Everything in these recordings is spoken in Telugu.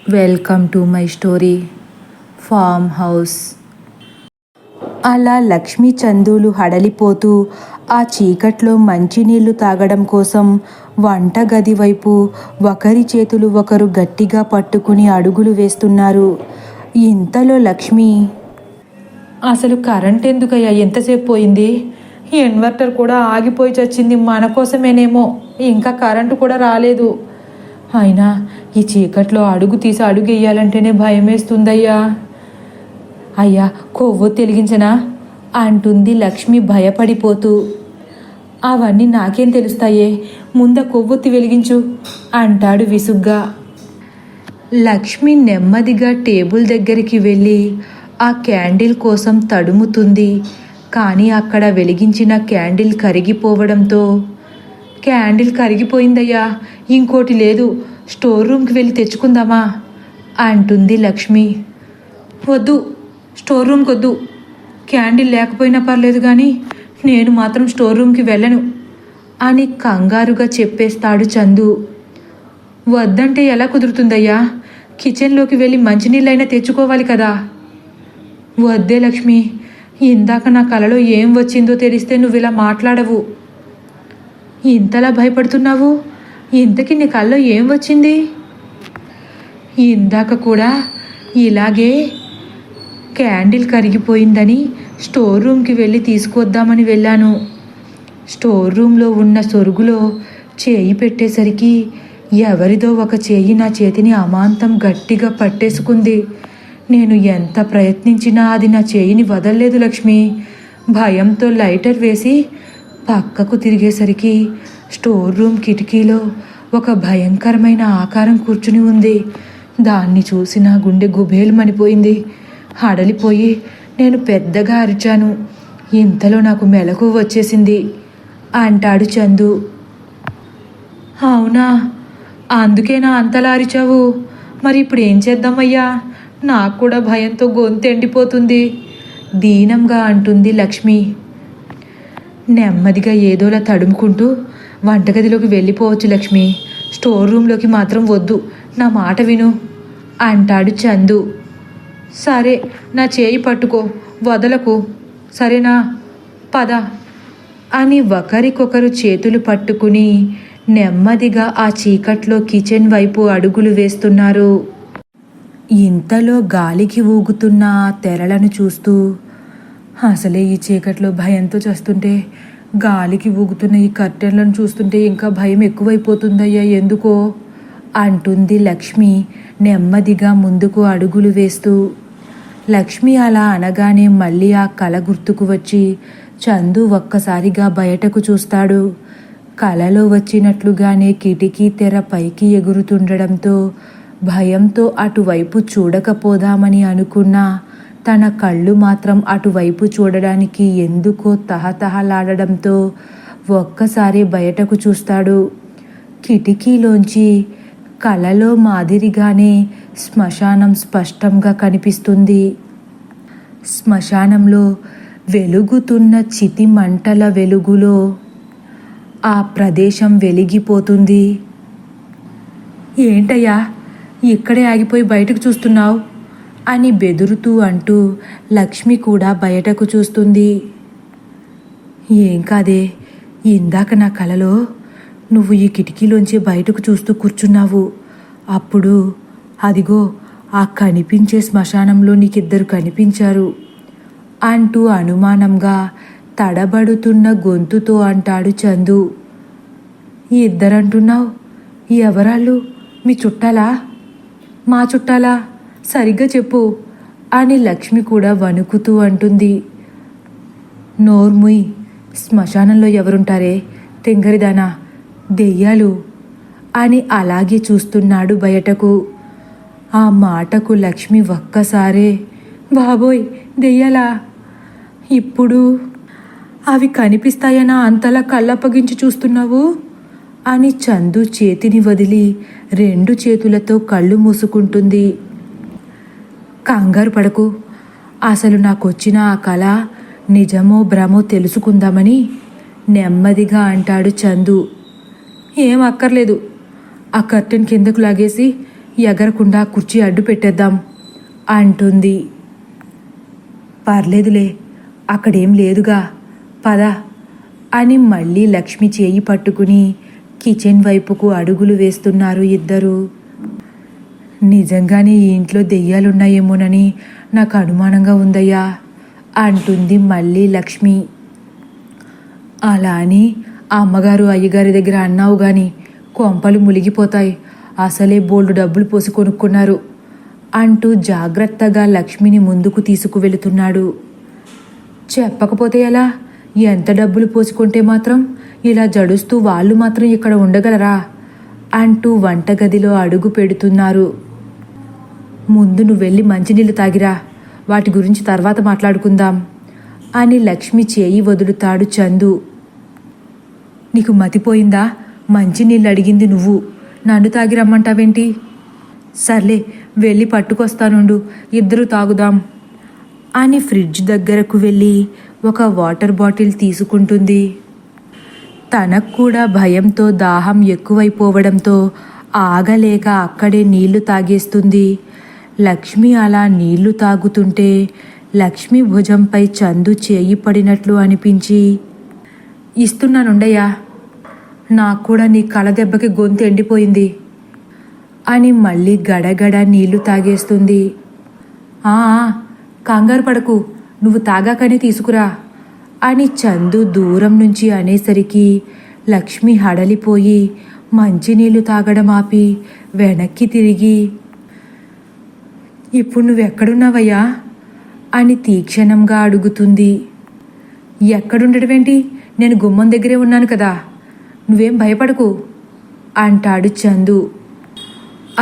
Welcome to my story farm house. అలా లక్ష్మి చందులు హడలిపోతూ ఆ చీకట్లో మంచినీళ్లు తాగడం కోసం వంటగది వైపు ఒకరి చేతులు ఒకరు గట్టిగా పట్టుకుని అడుగులు వేస్తున్నారు. ఇంతలో లక్ష్మి, అసలు కరెంట్ ఎందుకయ్యా ఎంతసేపు పోయింది? ఇన్వర్టర్ కూడా ఆగిపోయి చచ్చింది. మన కోసమేనేమో ఇంకా కరెంటు కూడా రాలేదు. అయినా ఈ చీకట్లో అడుగు తీసి అడుగు వేయాలంటేనే భయం వేస్తుందయ్యా. అయ్యా కొవ్వు తెలిగించనా అంటుంది లక్ష్మి భయపడిపోతూ. అవన్నీ నాకేం తెలుస్తాయే, ముంద కొవ్వొత్తి వెలిగించు అంటాడు విసుగ్గా. లక్ష్మి నెమ్మదిగా టేబుల్ దగ్గరికి వెళ్ళి ఆ క్యాండిల్ కోసం తడుముతుంది. కానీ అక్కడ వెలిగించిన క్యాండిల్ కరిగిపోవడంతో, క్యాండిల్ కరిగిపోయిందయ్యా, ఇంకోటి లేదు, స్టోర్ రూమ్కి వెళ్ళి తెచ్చుకుందామా అంటుంది లక్ష్మి. వద్దు, స్టోర్ రూమ్కి వద్దు. క్యాండిల్ లేకపోయినా పర్లేదు కానీ నేను మాత్రం స్టోర్ రూమ్కి వెళ్ళను అని కంగారుగా చెప్పేస్తాడు చందు. వద్దంటే ఎలా కుదురుతుందయ్యా? కిచెన్లోకి వెళ్ళి మంచినీళ్ళైనా తెచ్చుకోవాలి కదా. వద్దే లక్ష్మి, ఇందాక నా కలలో ఏం వచ్చిందో తెలిస్తే నువ్వు ఇలా మాట్లాడవు. ఇంతలా భయపడుతున్నావు? ఇంతకీ నీ కల్లో ఏం వచ్చింది? ఇందాక కూడా ఇలాగే క్యాండిల్ కరిగిపోయిందని స్టోర్ రూమ్కి వెళ్ళి తీసుకొద్దామని వెళ్ళాను. స్టోర్ రూమ్లో ఉన్న సొరుగులో చేయి పెట్టేసరికి ఎవరిదో ఒక చేయి నా చేతిని అమాంతం గట్టిగా పట్టేసుకుంది. నేను ఎంత ప్రయత్నించినా అది నా చేయిని వదలలేదు లక్ష్మి. భయంతో లైటర్ వేసి పక్కకు తిరిగేసరికి స్టోర్ రూమ్ కిటికీలో ఒక భయంకరమైన ఆకారం కూర్చుని ఉంది. దాన్ని చూసి నా గుండె గుబేలుమనిపోయింది. హడలిపోయి నేను పెద్దగా అరిచాను. ఇంతలో నాకు మెలకువ వచ్చేసింది అంటాడు చందు. అవునా, అందుకేనా అంతలా అరిచావు? మరి ఇప్పుడు ఏం చేద్దామయ్యా? నాకు కూడా భయంతో గొంతు ఎండిపోతుంది దీనంగా అంటుంది లక్ష్మి. నెమ్మదిగా ఏదోలా తడుముకుంటూ వంటగదిలోకి వెళ్ళిపోవచ్చు లక్ష్మి, స్టోర్ రూమ్లోకి మాత్రం వద్దు, నా మాట విను అంటాడు చందు. సరే, నా చేయి పట్టుకో, వదలకు, సరేనా? పద అని ఒకరికొకరు చేతులు పట్టుకుని నెమ్మదిగా ఆ చీకట్లో కిచెన్ వైపు అడుగులు వేస్తున్నారు. ఇంతలో గాలికి ఊగుతున్న ఆ తెరలను చూస్తూ, అసలే ఈ చీకట్లో భయంతో చేస్తుంటే గాలికి ఊగుతున్న ఈ కర్టెన్లను చూస్తుంటే ఇంకా భయం ఎక్కువైపోతుందయ్యా, ఎందుకో అంటుంది లక్ష్మి నెమ్మదిగా ముందుకు అడుగులు వేస్తూ. లక్ష్మి అలా అనగానే మళ్ళీ ఆ కల గుర్తుకు వచ్చి చందు ఒక్కసారిగా బయటకు చూస్తాడు. కలలో వచ్చినట్లుగానే కిటికీ తెర పైకి ఎగురుతుండడంతో భయంతో అటువైపు చూడకపోదామని అనుకున్నా తన కళ్ళు మాత్రం అటువైపు చూడడానికి ఎందుకో తహతహలాడడంతో ఒక్కసారి బయటకు చూస్తాడు. కిటికీలోంచి కలలో మాదిరిగానే శ్మశానం స్పష్టంగా కనిపిస్తుంది. శ్మశానంలో వెలుగుతున్న చితి మంటల వెలుగులో ఆ ప్రదేశం వెలిగిపోతుంది. ఏంటయ్యా ఇక్కడే ఆగిపోయి బయటకు చూస్తున్నావు అని బెదురుతూ అంటూ లక్ష్మి కూడా బయటకు చూస్తుంది. ఏం కాదే, ఇందాక నా కలలో నువ్వు ఈ కిటికీలోంచి బయటకు చూస్తూ కూర్చున్నావు. అప్పుడు అదిగో ఆ కనిపించే శ్మశానంలో నీకిద్దరు కనిపించారు అంటూ అనుమానంగా తడబడుతున్న గొంతుతో అంటాడు చందు. ఇద్దరంటున్నావు, ఎవరాళ్ళు? మీ చుట్టాలా? మా చుట్టాలా? సరిగ్గా చెప్పు అని లక్ష్మి కూడా వణుకుతూ అంటుంది. నోర్ముయ్, శ్మశానంలో ఎవరుంటారే తెంగరిదానా, దెయ్యాలు అని అలాగే చూస్తున్నాడు బయటకు. ఆ మాటకు లక్ష్మి ఒక్కసారే, బాబోయ్ దెయ్యాలా? ఇప్పుడు అవి కనిపిస్తాయనా అంతలా కళ్ళప్పగించి చూస్తున్నావు అని చందు చేతిని వదిలి 2 చేతులతో కళ్ళు మూసుకుంటుంది. కంగారు పడకు, అసలు నాకొచ్చిన ఆ కళ నిజమో భ్రమో తెలుసుకుందామని నెమ్మదిగా అంటాడు చందు. ఏం అక్కర్లేదు, ఆ కర్టెన్ కిందకు లాగేసి ఎగరకుండా కుర్చీ అడ్డు పెట్టేద్దాం అంటుంది. పర్లేదులే, అక్కడేం లేదుగా, పద అని మళ్ళీ లక్ష్మి చేయి పట్టుకుని కిచెన్ వైపుకు అడుగులు వేస్తున్నారు ఇద్దరు. నిజంగానే ఈ ఇంట్లో దెయ్యాలున్నాయేమోనని నాకు అనుమానంగా ఉందయ్యా అంటుంది మళ్ళీ లక్ష్మి. అలా అని అమ్మగారు అయ్యగారి దగ్గర అన్నావు గాని కొంపలు ములిగిపోతాయి, అసలే బోల్డు డబ్బులు పోసి కొనుక్కున్నారు అంటూ జాగ్రత్తగా లక్ష్మిని ముందుకు తీసుకువెళుతున్నాడు. చెప్పకపోతే ఎలా? ఎంత డబ్బులు పోసుకుంటే మాత్రం ఇలా జడుస్తూ వాళ్ళు మాత్రం ఇక్కడ ఉండగలరా అంటూ వంటగదిలో అడుగు పెడుతున్నారు. ముందు నువ్వు వెళ్ళి మంచినీళ్ళు తాగిరా, వాటి గురించి తర్వాత మాట్లాడుకుందాం అని లక్ష్మి చేయి వదులుతాడు చందు. నీకు మతిపోయిందా? మంచినీళ్ళు అడిగింది నువ్వు, నన్ను తాగి రమ్మంటావేంటి? సర్లే, వెళ్ళి పట్టుకొస్తానుండు, ఇద్దరు తాగుదాం అని ఫ్రిడ్జ్ దగ్గరకు వెళ్ళి ఒక వాటర్ బాటిల్ తీసుకుంటుంది. తనకు కూడా భయంతో దాహం ఎక్కువైపోవడంతో ఆగలేక అక్కడే నీళ్లు తాగేస్తుంది. లక్ష్మి అలా నీళ్లు తాగుతుంటే లక్ష్మి భుజంపై చందు చేయి పడినట్లు అనిపించి, ఇస్తున్నానుండయ్యా, నాకు కూడా నీ కలదెబ్బకి గొంతు ఎండిపోయింది అని మళ్ళీ గడగడ నీళ్లు తాగేస్తుంది. కంగారు పడకు, నువ్వు తాగాకనే తీసుకురా అని చందు దూరం నుంచి అనేసరికి లక్ష్మి హడలిపోయి మంచినీళ్లు తాగడం ఆపి వెనక్కి తిరిగి, ఇప్పుడు నువ్వెక్కడున్నావయ్యా అని తీక్షణంగా అడుగుతుంది. ఎక్కడుండటమేంటి, నేను గుమ్మం దగ్గరే ఉన్నాను కదా, నువ్వేం భయపడకు అంటాడు చందు.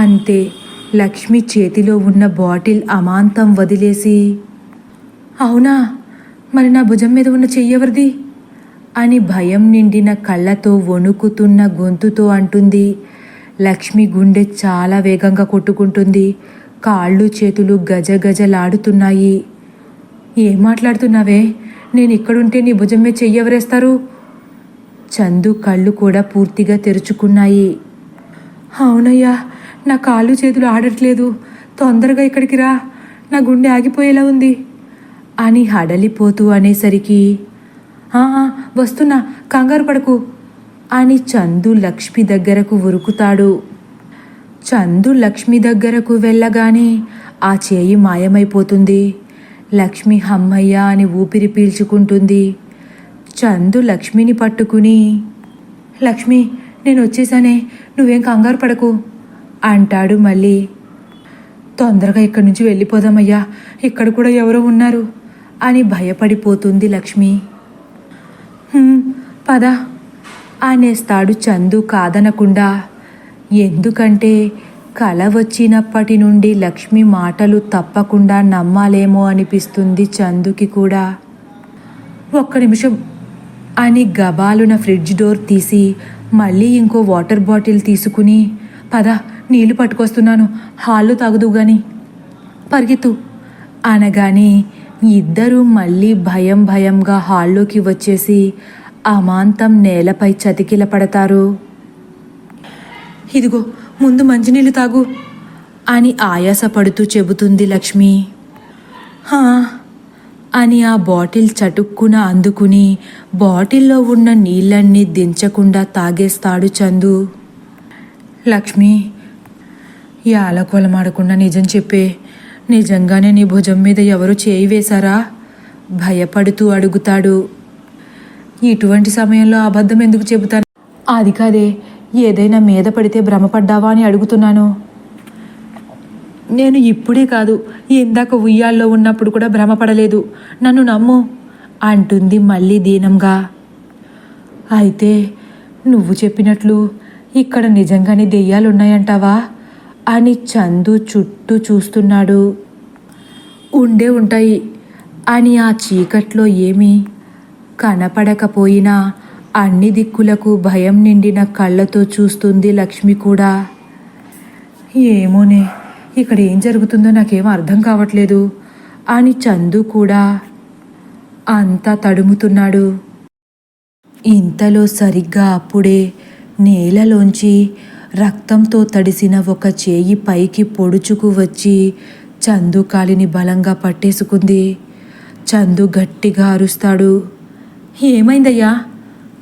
అంతే, లక్ష్మి చేతిలో ఉన్న బాటిల్ అమాంతం వదిలేసి, అవునా, మరి నా భుజం మీద ఉన్న చెయ్యెవరిది అని భయం నిండిన కళ్ళతో వణుకుతున్న గొంతుతో అంటుంది. లక్ష్మి గుండె చాలా వేగంగా కొట్టుకుంటుంది, కాళ్ళు చేతులు గజగజలాడుతున్నాయి. ఏం మాట్లాడుతున్నావే? నేను ఇక్కడుంటే నీ భుజం మీద చెయ్యెవరేస్తారు? చందు కళ్ళు కూడా పూర్తిగా తెరుచుకున్నాయి. అవునయ్యా, నా కాళ్ళు చేతులు ఆడట్లేదు, తొందరగా ఇక్కడికి రా, నా గుండె ఆగిపోయేలా ఉంది అని హడలిపోతూ అనేసరికి, వస్తున్నా, కంగారు పడకు అని చందు లక్ష్మి దగ్గరకు ఉరుకుతాడు. చందు లక్ష్మి దగ్గరకు వెళ్ళగానే ఆ చేయి మాయమైపోతుంది. లక్ష్మి హమ్మయ్య అని ఊపిరి పీల్చుకుంటుంది. చందు లక్ష్మిని పట్టుకుని, లక్ష్మి, నేను వచ్చేసానే, నువ్వేం కంగారు పడకు అంటాడు మళ్ళీ. తొందరగా ఇక్కడి నుంచి వెళ్ళిపోదామయ్యా, ఇక్కడ కూడా ఎవరో ఉన్నారు అని భయపడిపోతుంది లక్ష్మి. పద అనేస్తాడు చందు కాదనకుండా. ఎందుకంటే కల వచ్చినప్పటి నుండి లక్ష్మి మాటలు తప్పకుండా నమ్మాలేమో అనిపిస్తుంది చందుకి కూడా. ఒక్క నిమిషం అని గబాలున ఫ్రిడ్జ్ డోర్ తీసి మళ్ళీ ఇంకో వాటర్ బాటిల్ తీసుకుని, పద, నీళ్లు పట్టుకొస్తున్నాను, హాల్లో తాగుదు గాని, పరిగెత్తు అనగానే ఇద్దరూ మళ్ళీ భయంగా హాల్లోకి వచ్చేసి అమాంతం నేలపై చతికిల పడతారు. ఇదిగో ముందు మంచినీళ్ళు తాగు అని ఆయాసపడుతూ చెబుతుంది లక్ష్మి. అని ఆ బాటిల్ చటుక్కున అందుకుని బాటిల్లో ఉన్న నీళ్ళన్నీ దించకుండా తాగేస్తాడు చందు. లక్ష్మి, యాలకొలమాడకుండా నిజం చెప్పే, నిజంగానే నీ భుజం మీద ఎవరు చేయి వేశారా? భయపడుతూ అడుగుతాడు. ఇటువంటి సమయంలో అబద్ధం ఎందుకు చెబుతాను? అది కాదే, ఏదైనా మీద పడితే భ్రమపడ్డావా అని అడుగుతున్నాను. నేను ఇప్పుడే కాదు, ఇందాక ఉయ్యాల్లో ఉన్నప్పుడు కూడా భ్రమపడలేదు, నన్ను నమ్ము అంటుంది మళ్ళీ దీనంగా. అయితే నువ్వు చెప్పినట్లు ఇక్కడ నిజంగానే దెయ్యాలున్నాయంటావా అని చందు చుట్టూ చూస్తున్నాడు. ఉండే ఉంటాయి అని ఆ చీకట్లో ఏమీ కనపడకపోయినా అన్ని దిక్కులకు భయం నిండిన కళ్ళతో చూస్తుంది లక్ష్మి కూడా. ఏమోనే, ఇక్కడ ఏం జరుగుతుందో నాకేం అర్థం కావట్లేదు అని చందు కూడా అంతా తడుముతున్నాడు. ఇంతలో సరిగ్గా అప్పుడే నేలలోంచి రక్తంతో తడిసిన ఒక చేయి పైకి పొడుచుకు వచ్చి చందు కాలిని బలంగా పట్టేసుకుంది. చందు గట్టిగా అరుస్తాడు. ఏమైందయ్యా?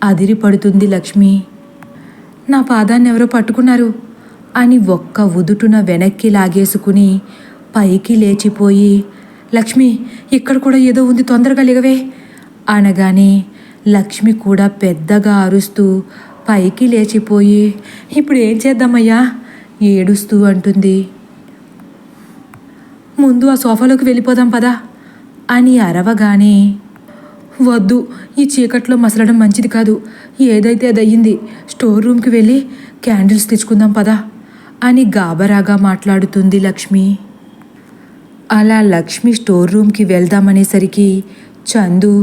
అదిరిపడుతుంది లక్ష్మి. నా పాదాన్ని ఎవరో పట్టుకున్నారు అని ఒక్క ఉదుటున వెనక్కి లాగేసుకుని పైకి లేచిపోయి, లక్ష్మి ఇక్కడ కూడా ఏదో ఉంది, తొందరగా లేగవే అనగానే లక్ష్మి కూడా పెద్దగా అరుస్తూ పైకి లేచిపోయి, ఇప్పుడు ఏం చేద్దామయ్యా ఏడుస్తూ అంటుంది. ముందు ఆ సోఫాలోకి వెళ్ళిపోదాం పదా అని అరవగానే, వద్దు, ఈ చీకట్లో మసలడం మంచిది కాదు, ఏదైతే అది అయ్యింది, స్టోర్ రూమ్కి వెళ్ళి క్యాండిల్స్ తెచ్చుకుందాం పదా అని గాబరాగా మాట్లాడుతుంది లక్ష్మి. అలా లక్ష్మి స్టోర్ రూమ్కి వెళ్దామనేసరికి చందు,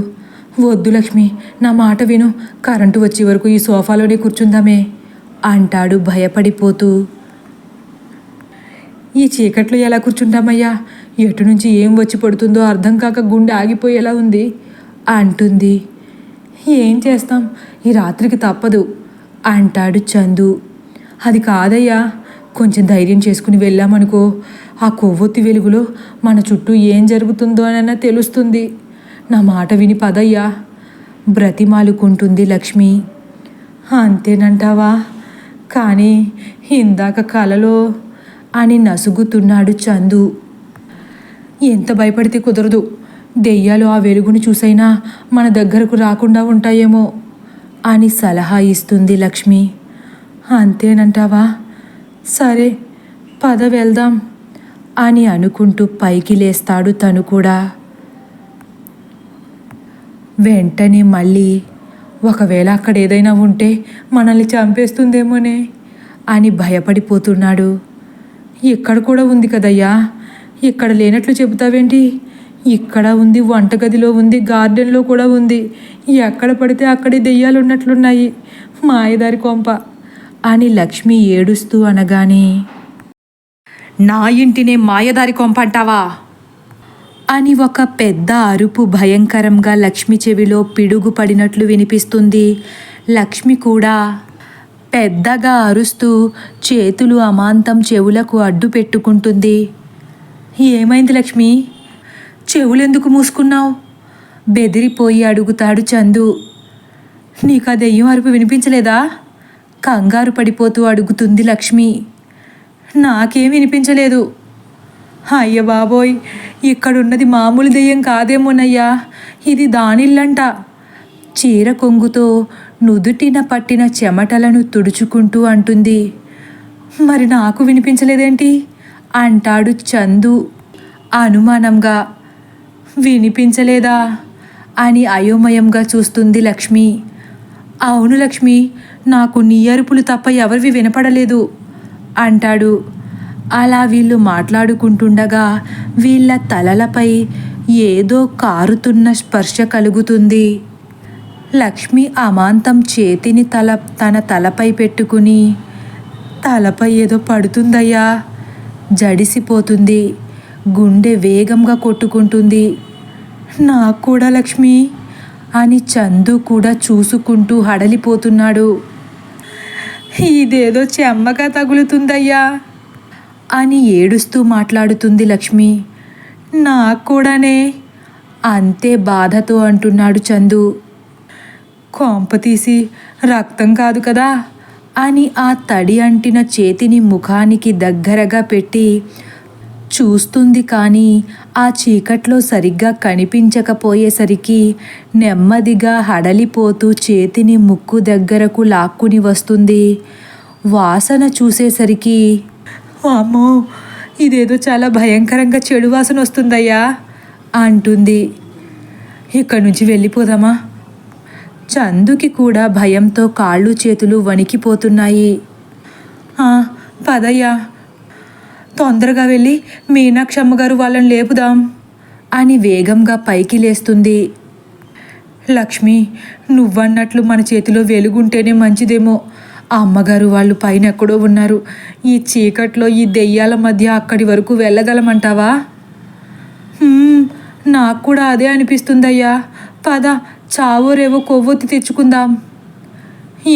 వద్దు లక్ష్మి, నా మాట విను, కరెంటు వచ్చే వరకు ఈ సోఫాలోనే కూర్చుందామే అంటాడు భయపడిపోతూ. ఈ చీకట్లో ఎలా కూర్చుంటామయ్యా, ఎటు నుంచి ఏం వచ్చి పడుతుందో అర్థం కాక గుండె ఆగిపోయేలా ఉంది అంటుంది. ఏం చేస్తాం, ఈ రాత్రికి తప్పదు అంటాడు చందు. అది కాదయ్యా, కొంచెం ధైర్యం చేసుకుని వెళ్ళామనుకో, ఆ కొవ్వొత్తి వెలుగులో మన చుట్టూ ఏం జరుగుతుందో అనన్నా తెలుస్తుంది. నా మాట విని పదయ్యా బ్రతిమాలుకుంటుంది లక్ష్మి. అంతేనంటావా? కానీ ఇందాక కలలో అని నసుగుతున్నాడు చందు. ఎంత భయపడితే కుదరదు, దెయ్యాలు ఆ వెలుగును చూసైనా మన దగ్గరకు రాకుండా ఉంటాయేమో అని సలహా ఇస్తుంది లక్ష్మి. అంతేనంటావా? సరే పద వెళ్దాం అని అనుకుంటూ పైకి లేస్తాడు తను కూడా. వెంటనే మళ్ళీ, ఒకవేళ అక్కడ ఏదైనా ఉంటే మనల్ని చంపేస్తుందేమోనే అని భయపడిపోతున్నాడు. ఇక్కడ కూడా ఉంది కదయ్యా, ఇక్కడ లేనట్లు చెబుతావేంటి? ఇక్కడ ఉంది, వంటగదిలో ఉంది, గార్డెన్లో కూడా ఉంది, ఎక్కడ పడితే అక్కడే దెయ్యాలు ఉన్నట్లున్నాయి, మాయదారి కొంప అని లక్ష్మి ఏడుస్తూ అనగానే, నా ఇంటినే మాయదారి కొంప అంటావా అని ఒక పెద్ద అరుపు భయంకరంగా లక్ష్మి చెవిలో పిడుగు పడినట్లు వినిపిస్తుంది. లక్ష్మి కూడా పెద్దగా అరుస్తూ చేతులు అమాంతం చెవులకు అడ్డు పెట్టుకుంటుంది. ఏమైంది లక్ష్మి, చెవులెందుకు మూసుకున్నావు బెదిరిపోయి అడుగుతాడు చందు. నీకు ఆ దెయ్యం అరుపు వినిపించలేదా కంగారు పడిపోతూ అడుగుతుంది లక్ష్మి. నాకేం వినిపించలేదు. అయ్య బాబోయ్, ఇక్కడున్నది మామూలు దెయ్యం కాదేమోనయ్యా, ఇది దానిల్లంట. చీర కొంగుతో నుదుటిన పట్టిన చెమటలను తుడుచుకుంటూ అంటుంది. మరి నాకు వినిపించలేదేంటి అంటాడు చందు అనుమానంగా. వినిపించలేదా అని అయోమయంగా చూస్తుంది లక్ష్మి. అవును లక్ష్మి, నాకు నీ అరుపులు తప్ప ఎవరివి వినపడలేదు అంటాడు. అలా వీళ్ళు మాట్లాడుకుంటుండగా వీళ్ళ తలలపై ఏదో కారుతున్న స్పర్శ కలుగుతుంది. లక్ష్మి అమాంతం చేతిని తన తలపై పెట్టుకుని, తలపై ఏదో పడుతుందయ్యా, జడిసిపోతుంది, గుండె వేగంగా కొట్టుకుంటుంది. నాకు కూడా లక్ష్మి అని చందు కూడా చూసుకుంటూ హడలిపోతున్నాడు. ఇదేదో చెమ్మగా తగులుతుందయ్యా అని ఏడుస్తూ మాట్లాడుతుంది లక్ష్మి. నాకు కూడానే అంతే బాధతో అంటున్నాడు చందు. కొంప తీసి రక్తం కాదు కదా అని ఆ తడి అంటిన చేతిని ముఖానికి దగ్గరగా పెట్టి చూస్తుంది. కానీ ఆ చీకట్లో సరిగ్గా కనిపించకపోయేసరికి నెమ్మదిగా హడలిపోతూ చేతిని ముక్కు దగ్గరకు లాక్కుని వస్తుంది. వాసన చూసేసరికి, అమ్మో, ఇదేదో చాలా భయంకరంగా చెడు వాసన వస్తుందయ్యా అంటుంది. ఇక్కడి నుంచి వెళ్ళిపోదామా? చందుకి కూడా భయంతో కాళ్ళు చేతులు వణికిపోతున్నాయి. పదయ్యా, తొందరగా వెళ్ళి మీనాక్షి అమ్మగారు వాళ్ళని లేపుదాం అని వేగంగా పైకి లేస్తుంది. లక్ష్మి, నువ్వన్నట్లు మన చేతిలో వెలుగుంటేనే మంచిదేమో. ఆ అమ్మగారు వాళ్ళు పైన ఎక్కడో ఉన్నారు. ఈ చీకట్లో ఈ దెయ్యాల మధ్య అక్కడి వరకు వెళ్ళగలమంటావా? నాకు కూడా అదే అనిపిస్తుందయ్యా. పద, చావో రేవో కొవ్వొత్తి తెచ్చుకుందాం.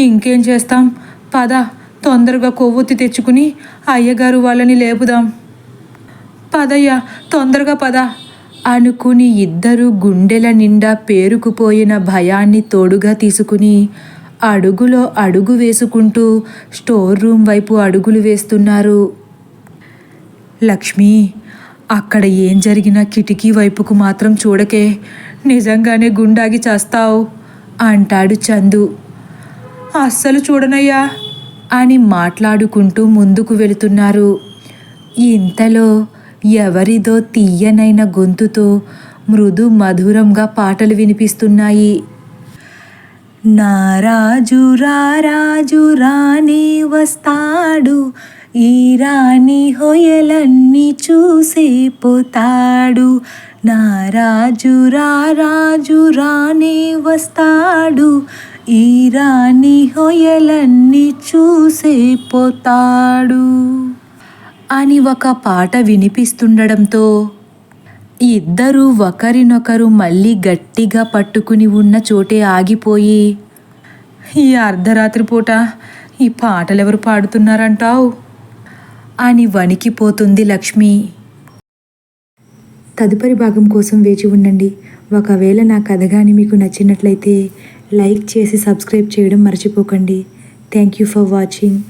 ఇంకేం చేస్తాం, పద తొందరగా కొవ్వొత్తి తెచ్చుకుని అయ్యగారు వాళ్ళని లేపుదాం. పదయ్యా, తొందరగా పద అనుకుని ఇద్దరు గుండెల నిండా పేరుకుపోయిన భయాన్ని తోడుగా తీసుకుని అడుగులో అడుగు వేసుకుంటూ స్టోర్ రూమ్ వైపు అడుగులు వేస్తున్నారు. లక్ష్మి, అక్కడ ఏం జరిగినా కిటికీ వైపుకు మాత్రం చూడకే, నిజంగానే గుండాగి చేస్తావు అంటాడు చందు. అస్సలు చూడనయ్యా అని మాట్లాడుకుంటూ ముందుకు వెళుతున్నారు. ఇంతలో ఎవరిదో తీయనైన గొంతుతో మృదు మధురంగా పాటలు వినిపిస్తున్నాయి. నారాజు రారాజు రానే వస్తాడు, ఈ రాణి హొయలన్నీ చూసే పోతాడు. నారాజు రారాజు రానే వస్తాడు, ఈ రాణి హొయలన్నీ చూసే పోతాడు అని ఒక పాట వినిపిస్తుండడంతో ఇద్దరూ ఒకరినొకరు మళ్ళీ గట్టిగా పట్టుకుని ఉన్న చోటే ఆగిపోయి, ఈ అర్ధరాత్రి పూట ఈ పాటలెవరు పాడుతున్నారంటావు అని వణికిపోతుంది లక్ష్మి. తదుపరి భాగం కోసం వేచి ఉండండి. ఒకవేళ నా కథ కానీ మీకు నచ్చినట్లయితే లైక్ చేసి సబ్స్క్రైబ్ చేయడం మర్చిపోకండి. Thank you for watching.